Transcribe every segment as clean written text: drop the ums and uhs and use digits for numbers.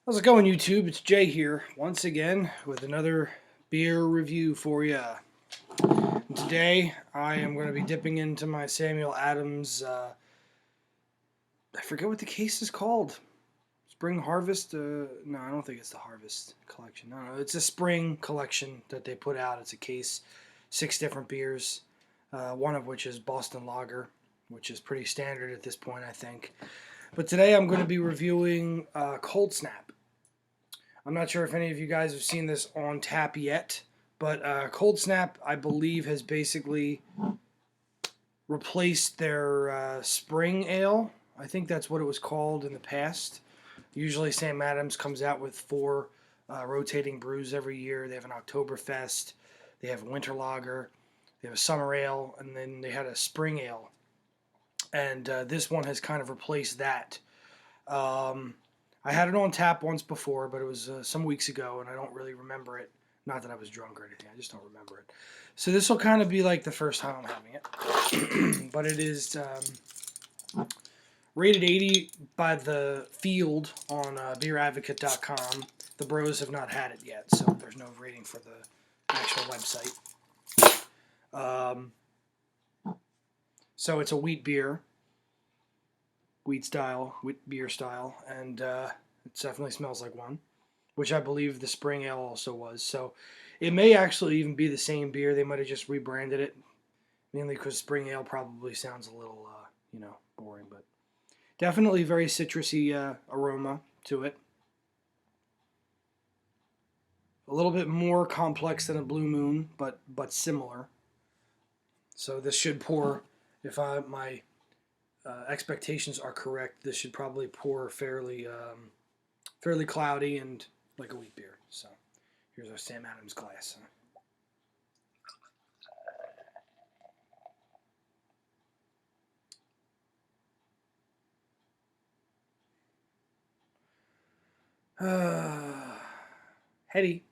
How's it going, YouTube? It's Jay here once again with another beer review for you. Today I am going to be dipping into my Samuel Adams. I forget what the case is called. Spring Harvest? No, I don't think it's the Harvest collection. No, it's a spring collection that they put out. It's a case, 6 different beers, one of which is Boston Lager, which is pretty standard at this point, I think. But today I'm going to be reviewing Cold Snap. I'm not sure if any of you guys have seen this on tap yet, but Cold Snap, I believe, has basically replaced their spring ale. I think that's what it was called in the past. Usually, Sam Adams comes out with 4 rotating brews every year. They have an Oktoberfest, they have a winter lager, they have a summer ale, and then they had a spring ale. And this one has kind of replaced that. I had it on tap once before, but it was some weeks ago, and I don't really remember it. Not that I was drunk or anything, I just don't remember it. So this will kind of be like the first time I'm having it. But it is rated 80 by the field on beeradvocate.com. The bros have not had it yet, so there's no rating for the actual website. So it's a wheat beer. Wheat beer style, and it definitely smells like one, which I believe the spring ale also was. So it may actually even be the same beer. They might have just rebranded it, mainly because spring ale probably sounds a little, boring, but definitely very citrusy aroma to it. A little bit more complex than a Blue Moon, but similar. So this should pour, if my expectations are correct, this should probably pour fairly cloudy and like a wheat beer. So here's our Sam Adams glass. Heady,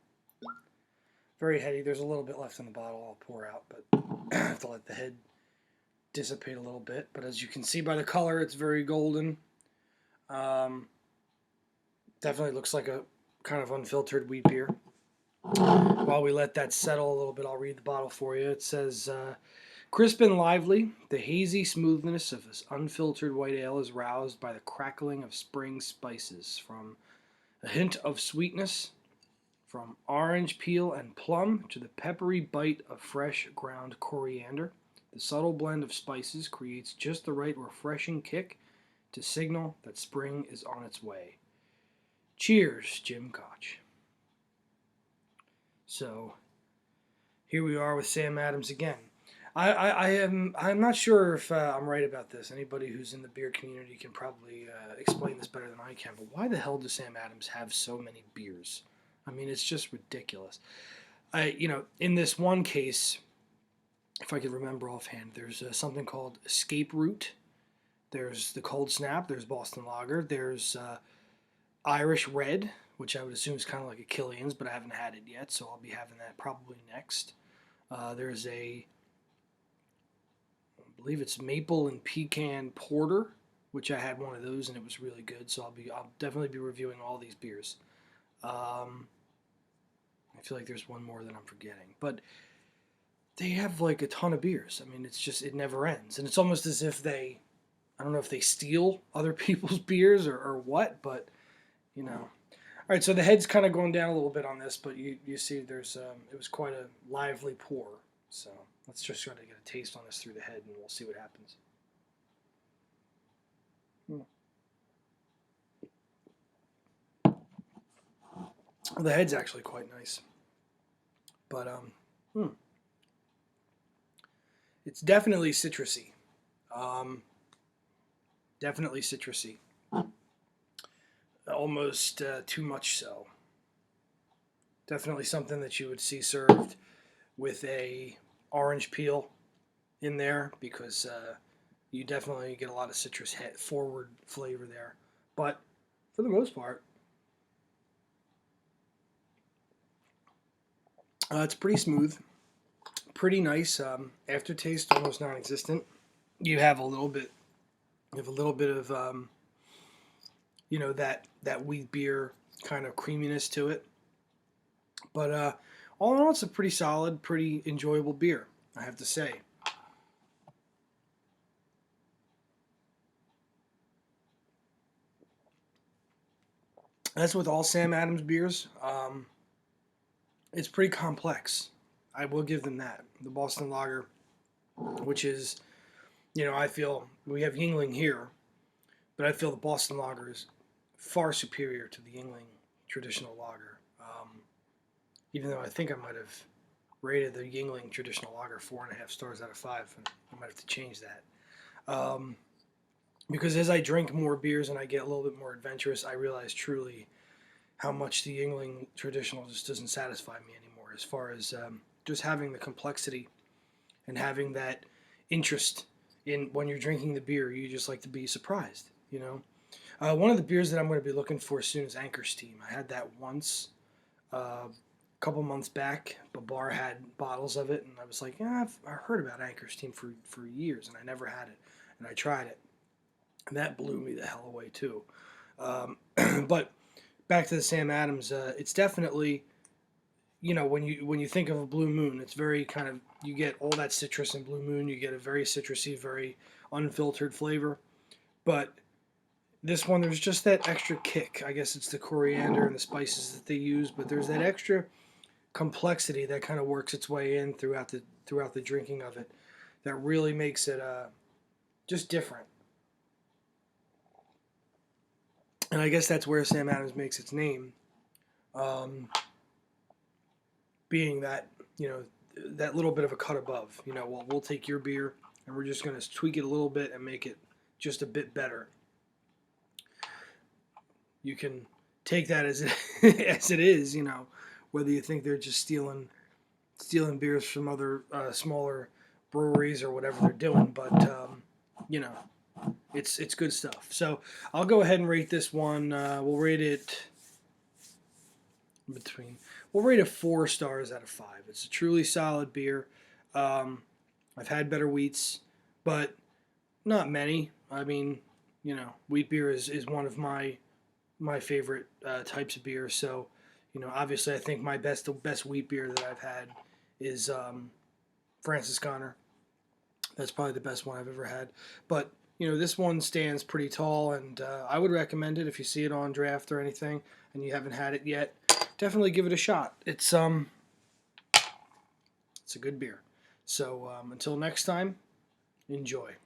very heady. There's a little bit left in the bottle. I'll pour out, but I have to let the head dissipate a little bit. But as you can see by the color, it's very golden. Definitely looks like a kind of unfiltered wheat beer. While we let that settle a little bit, I'll read the bottle for you. It says, crisp and lively, the hazy smoothness of this unfiltered white ale is roused by the crackling of spring spices, from a hint of sweetness, from orange peel and plum to the peppery bite of fresh ground coriander. The subtle blend of spices creates just the right refreshing kick to signal that spring is on its way. Cheers, Jim Koch. So here we are with Sam Adams again. I'm not sure if I'm right about this. Anybody who's in the beer community can probably explain this better than I can. But why the hell does Sam Adams have so many beers? I mean, it's just ridiculous. In this one case, if I could remember offhand, there's something called Escape Route. There's the Cold Snap. There's Boston Lager. There's Irish Red, which I would assume is kind of like a Killian's, but I haven't had it yet, so I'll be having that probably next. There's I believe it's Maple and Pecan Porter, which I had one of those and it was really good. So I'll definitely be reviewing all these beers. I feel like there's one more that I'm forgetting, but they have like a ton of beers. I mean, it never ends, and it's almost as if I don't know if they steal other people's beers or what, but you know. All right, so the head's kind of going down a little bit on this, but you see there's it was quite a lively pour. So let's just try to get a taste on this through the head, and we'll see what happens. Well, the head's actually quite nice, but it's definitely citrusy. Definitely citrusy. Almost too much so. Definitely something that you would see served with a orange peel in there, because you definitely get a lot of citrus forward flavor there. But for the most part, it's pretty smooth, pretty nice. Aftertaste almost non-existent. You have a little bit of that wheat beer kind of creaminess to it. But all in all, it's a pretty solid, pretty enjoyable beer, I have to say. As with all Sam Adams beers, it's pretty complex. I will give them that. The Boston Lager, which is, I feel we have Yingling here, but I feel the Boston Lager is far superior to the Yingling traditional lager. Even though I think I might have rated the Yingling traditional lager 4.5 stars out of 5, and I might have to change that. Because as I drink more beers and I get a little bit more adventurous, I realize truly how much the Yingling traditional just doesn't satisfy me anymore. As far as just having the complexity and having that interest in when you're drinking the beer, you just like to be surprised. One of the beers that I'm going to be looking for soon is Anchor Steam. I had that once, a couple months back. The bar had bottles of it, and I was like, yeah, I've heard about Anchor Steam for years, and I never had it. And I tried it, and that blew me the hell away too. But back to the Sam Adams, it's definitely, when you think of a Blue Moon, it's very kind of, you get all that citrus in Blue Moon. You get a very citrusy, very unfiltered flavor, but this one, there's just that extra kick. I guess it's the coriander and the spices that they use, but there's that extra complexity that kind of works its way in throughout the drinking of it, that really makes it just different. And I guess that's where Sam Adams makes its name, being that that little bit of a cut above. Well, we'll take your beer and we're just going to tweak it a little bit and make it just a bit better. You can take that as as it is, whether you think they're just stealing beers from other smaller breweries or whatever they're doing, but it's good stuff. So I'll go ahead and rate this one. We'll rate it We'll rate it 4 stars out of 5. It's a truly solid beer. I've had better wheats, but not many. I mean, wheat beer is one of my favorite types of beer. So, obviously, I think the best wheat beer that I've had is Francis Connor. That's probably the best one I've ever had. But this one stands pretty tall, and I would recommend it if you see it on draft or anything, and you haven't had it yet. Definitely give it a shot. It's a good beer. So until next time, enjoy.